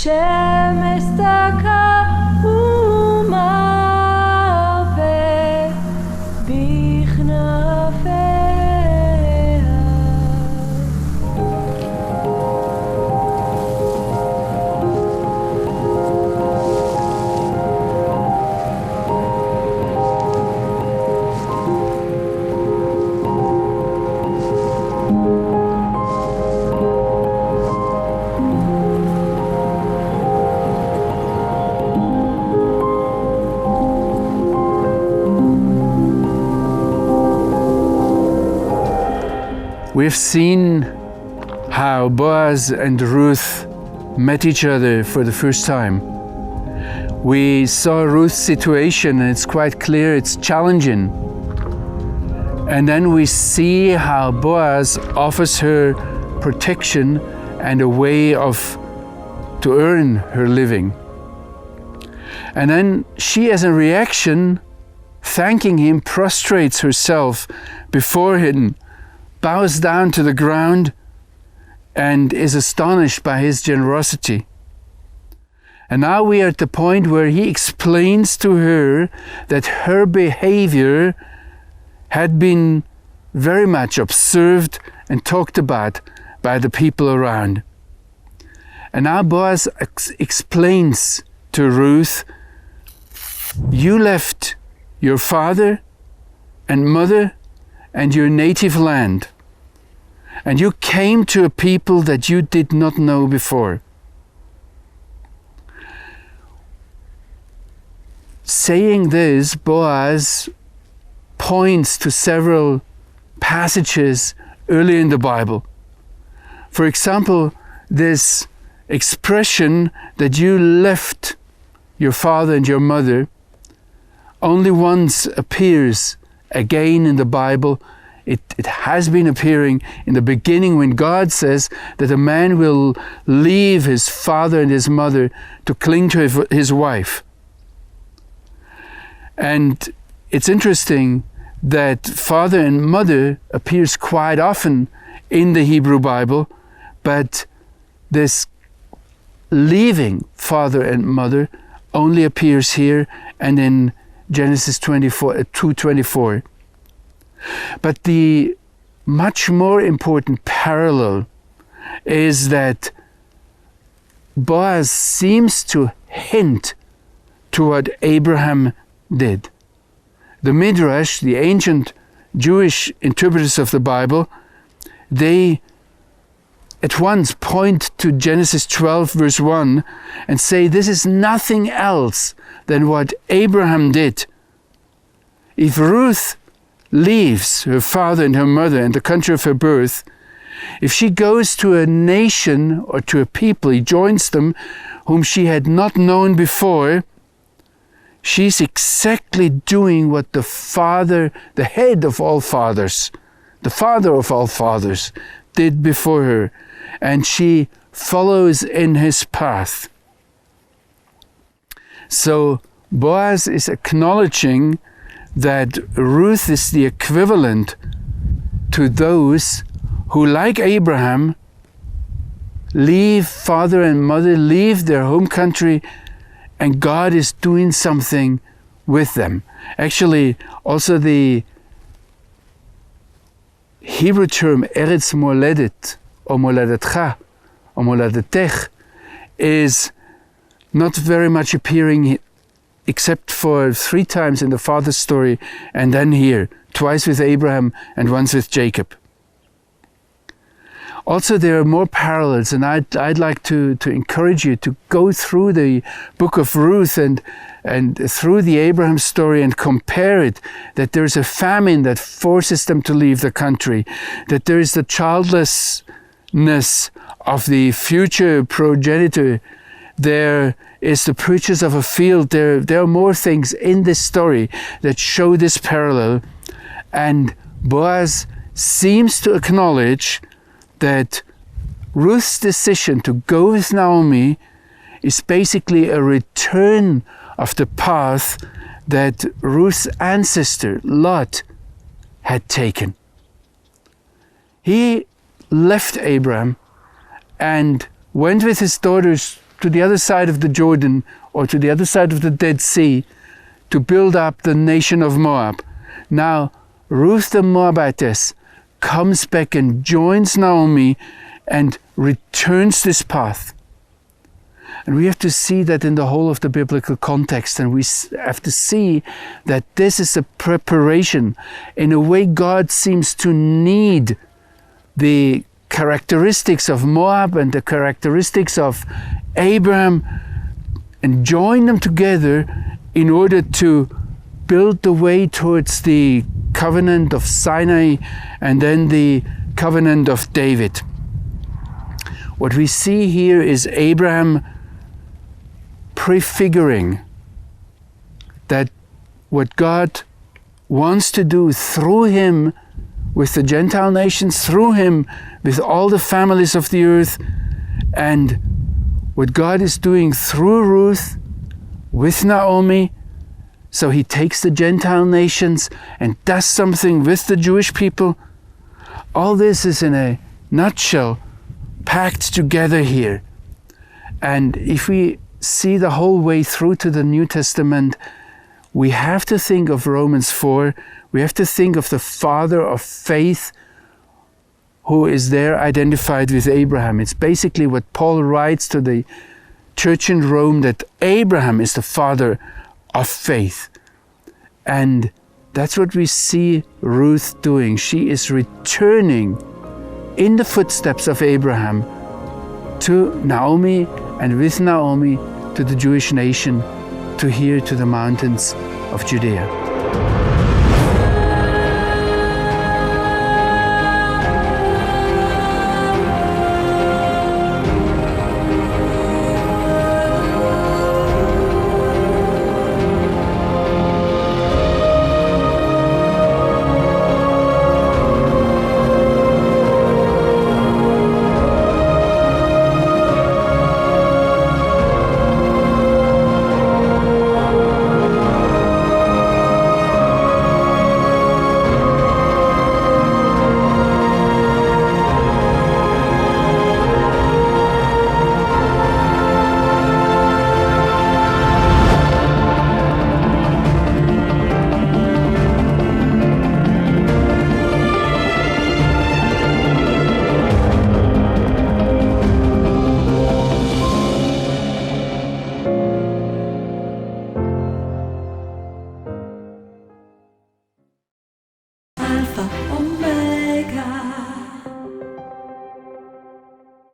שמש דקה ומוות בכנפיה. We've seen how Boaz and Ruth met each other for the first time. We saw Ruth's situation, and it's quite clear it's challenging. And then we see how Boaz offers her protection and a way to earn her living. And then she, as a reaction, thanking him, prostrates herself before him, bows down to the ground, and is astonished by his generosity. And now we are at the point where he explains to her that her behavior had been very much observed and talked about by the people around. And now Boaz explains to Ruth, you left your father and mother and your native land, and you came to a people that you did not know before. Saying this, Boaz points to several passages early in the Bible. For example, this expression that you left your father and your mother only once appears again in the Bible. It has been appearing in the beginning when God says that a man will leave his father and his mother to cling to his wife. And it's interesting that father and mother appears quite often in the Hebrew Bible, but this leaving father and mother only appears here and in Genesis 2:24. But the much more important parallel is that Boaz seems to hint to what Abraham did. The Midrash, the ancient Jewish interpreters of the Bible, they at once point to Genesis 12 verse 1 and say this is nothing else than what Abraham did. If Ruth leaves her father and her mother and the country of her birth, if she goes to a nation or to a people, he joins them, whom she had not known before, she's exactly doing what the father, the head of all fathers, the father of all fathers, did before her, and she follows in his path. So Boaz is acknowledging that Ruth is the equivalent to those who, like Abraham, leave father and mother, leave their home country, and God is doing something with them. Actually, also the Hebrew term Eretz Moledet, or Moledetcha, or Moledetech, is not very much appearing except for 3 times in the father's story, and then here, twice with Abraham and once with Jacob. Also, there are more parallels, and I'd like to encourage you to go through the book of Ruth and through the Abraham story and compare it, that there's a famine that forces them to leave the country, that there is the childlessness of the future progenitor, there is the purchase of a field. There are more things in this story that show this parallel, and Boaz seems to acknowledge that Ruth's decision to go with Naomi is basically a return of the path that Ruth's ancestor, Lot, had taken. He left Abram and went with his daughters to the other side of the Jordan or to the other side of the Dead Sea to build up the nation of Moab. Now, Ruth the Moabitess comes back and joins Naomi and returns this path. And we have to see that in the whole of the biblical context, and we have to see that this is a preparation. In a way, God seems to need the characteristics of Moab and the characteristics of Abraham and join them together in order to build the way towards the covenant of Sinai and then the covenant of David. What we see here is Abraham prefiguring that what God wants to do through him with the Gentile nations, through him with all the families of the earth, and what God is doing through Ruth with Naomi. So he takes the Gentile nations and does something with the Jewish people. All this is in a nutshell packed together here. And if we see the whole way through to the New Testament, we have to think of Romans 4. We have to think of the father of faith who is there identified with Abraham. It's basically what Paul writes to the church in Rome, that Abraham is the father of faith. And that's what we see Ruth doing. She is returning in the footsteps of Abraham to Naomi, and with Naomi to the Jewish nation, to here to the mountains of Judea.